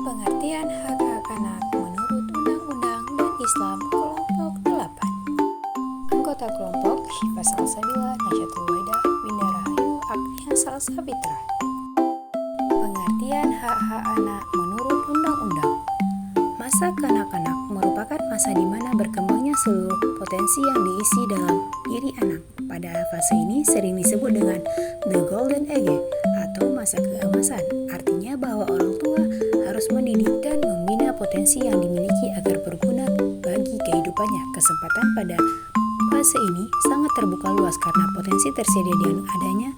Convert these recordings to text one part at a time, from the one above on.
Pengertian hak-hak anak menurut Undang-Undang dan Islam kelompok 8. Anggota kelompok Syifa Salsabila Nasyatul Waidah Winda Rahayu Agnia Salsabitra. Pengertian hak-hak anak menurut Undang-Undang. Masa kanak-kanak merupakan masa di mana berkembangnya seluruh potensi yang diisi dalam diri anak. Pada fase ini sering disebut dengan the golden age atau masa keemasan. Artinya bahwa orang tua harus mendidik dan membina potensi yang dimiliki agar berguna bagi kehidupannya. Kesempatan pada fase ini sangat terbuka luas karena potensi tersedia di adanya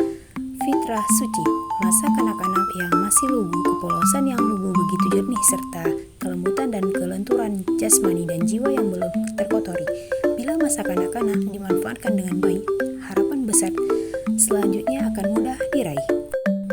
fitrah suci. Masa kanak-kanak yang masih lugu, kepolosan yang lugu begitu jernih, serta kelembutan dan kelenturan jasmani dan jiwa yang belum terkotori. Bila masa kanak-kanak dimanfaatkan dengan baik, harapan besar selanjutnya akan mudah diraih.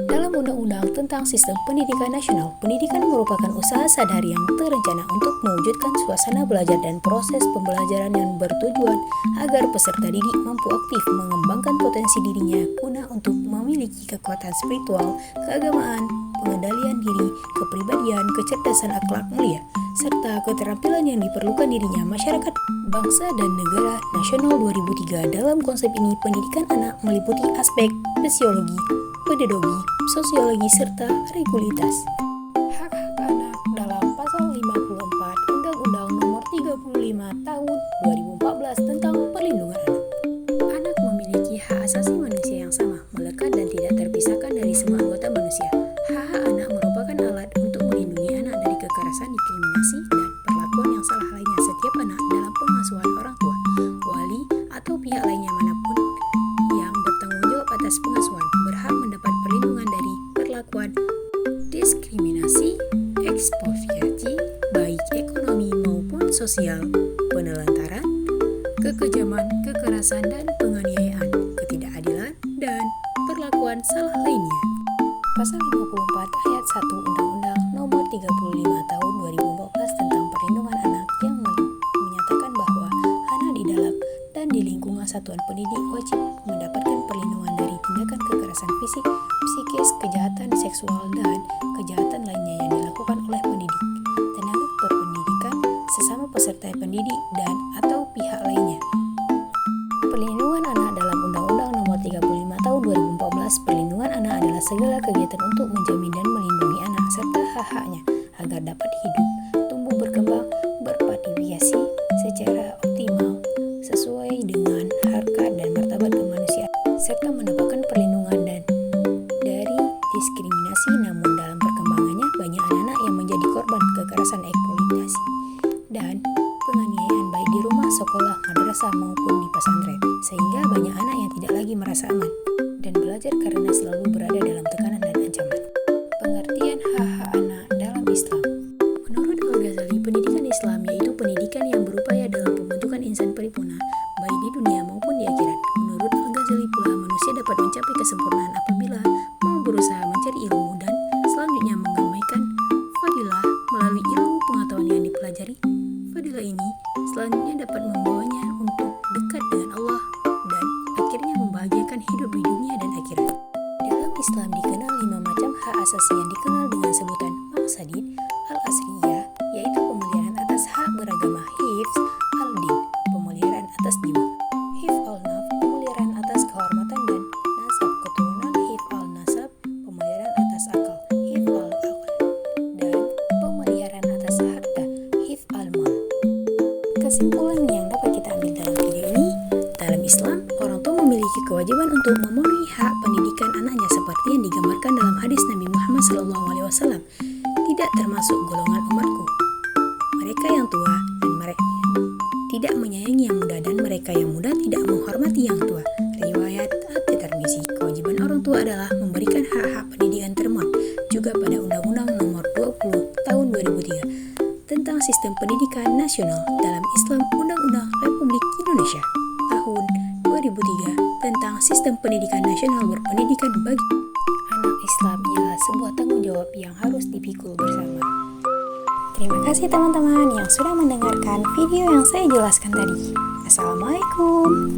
Dalam Undang-Undang tentang Sistem Pendidikan Nasional, pendidikan merupakan usaha sadar yang terencana untuk mewujudkan suasana belajar dan proses pembelajaran yang bertujuan agar peserta didik mampu aktif mengembangkan potensi dirinya guna untuk memiliki kekuatan spiritual, keagamaan, pengendalian diri, kepribadian, kecerdasan akhlak mulia, serta keterampilan yang diperlukan dirinya masyarakat, bangsa, dan negara nasional 2003. Dalam konsep ini, pendidikan anak meliputi aspek fisiologi, pedagogi, sosiologi, serta regulitas. Hak-hak anak dalam pasal 54 Undang-Undang Nomor 35 Tahun 2014 tentang Perlindungan Anak. Anak memiliki hak asasi manusia yang sama, melekat dan tidak terpisahkan dari semua anggota manusia. Hak-hak anak merupakan alat untuk melindungi anak dari kekerasan, diskriminasi, dan perlakuan yang salah lainnya. Setiap anak dalam pengasuhan orang tua, wali, atau pihak lainnya manapun yang bertanggung jawab atas pengasuhan berhak mendapat perlindungan dari perlakuan diskriminasi, eksploitasi, baik ekonomi maupun sosial, penelantaran, kekejaman, kekerasan, dan penganiayaan, ketidakadilan, dan perlakuan salah lainnya. Pasal 54 ayat 1 Undang-Undang Nomor 35 Tahun 2014 tentang Perlindungan Anak yang menyatakan bahwa anak di dalam dan di lingkungan satuan pendidik wajib mendapatkan perlindungan dari tindakan kekerasan fisik, psikis, kejahatan seksual, dan kejahatan lainnya yang dilakukan oleh pendidik, tenaga berpendidikan, sesama peserta pendidik, dan atau pihak lainnya. Perlindungan anak dalam Undang-Undang Nomor 35 Tahun 2014, perlindungan anak adalah segala kegiatan untuk menjamin dan melindungi anak serta hak-haknya agar dapat hidup, tumbuh berkembang, berpartisipasi secara optimal sesuai dengan harkat dan martabat kemanusiaan, serta mendapatkan perlindungan dan dari diskriminasi. Namun dalam perkembangannya banyak anak-anak yang menjadi korban kekerasan, eksploitasi, dan penganiayaan baik di rumah, sekolah, madrasah maupun di pesantren, sehingga banyak anak yang tidak lagi merasa aman dan belajar karena selalu berada dalam tekanan dan ancaman. Pengertian hak-hak anak dalam Islam. Menurut Al-Ghazali, pendidikan Islam yaitu pendidikan yang berupaya dalam pembentukan insan paripurna baik di dunia maupun di akhirat. Menurut Al-Ghazali pula, manusia dapat mencapai kesempurnaan apabila mau berusaha mencari ilmu dan selanjutnya mengamaikan fadilah melalui ilmu pengetahuan yang dipelajari. Fadilah ini selanjutnya dapat membawanya untuk dekat dengan Allah dan akhirnya membahagiakan hidup di dunia dan akhirat. Dalam Islam dikenal 5 macam hak asasi yang dikenal dengan sebutan maqsadid al-asriyah, yaitu pemeliharaan atas hak beragama, hifz al-din, pemeliharaan atas jiwa, hifz al-naf, pemeliharaan atas kehormatan dan nasab keturunan, hifz al-nasab, pemeliharaan atas akal, hifz al-aql, dan pemeliharaan atas harta, hifz al-mal. Kesimpulan yang dapat kita ambil dalam video ini, dalam Islam, orang tua memiliki kewajiban untuk memenuhi hak pendidikan anaknya seperti yang digambarkan dalam hadis Nabi Muhammad SAW. Tidak termasuk golongan umatku, mereka yang tua dan mereka tidak menyayangi yang muda, dan mereka yang muda tidak menghormati yang tua. Riwayat At-Tirmizi. Kewajiban orang tua adalah memberikan hak-hak pendidikan termuat juga pada Undang-Undang Nomor 20 Tahun 2003 tentang Sistem Pendidikan Nasional dalam Islam, Undang-Undang Republik Indonesia Tahun 2003 tentang Sistem Pendidikan Nasional berpendidikan bagi anak Islam ialah sebuah tanggung jawab yang harus dipikul bersama. Terima kasih teman-teman yang sudah mendengarkan video yang saya jelaskan tadi. Assalamualaikum.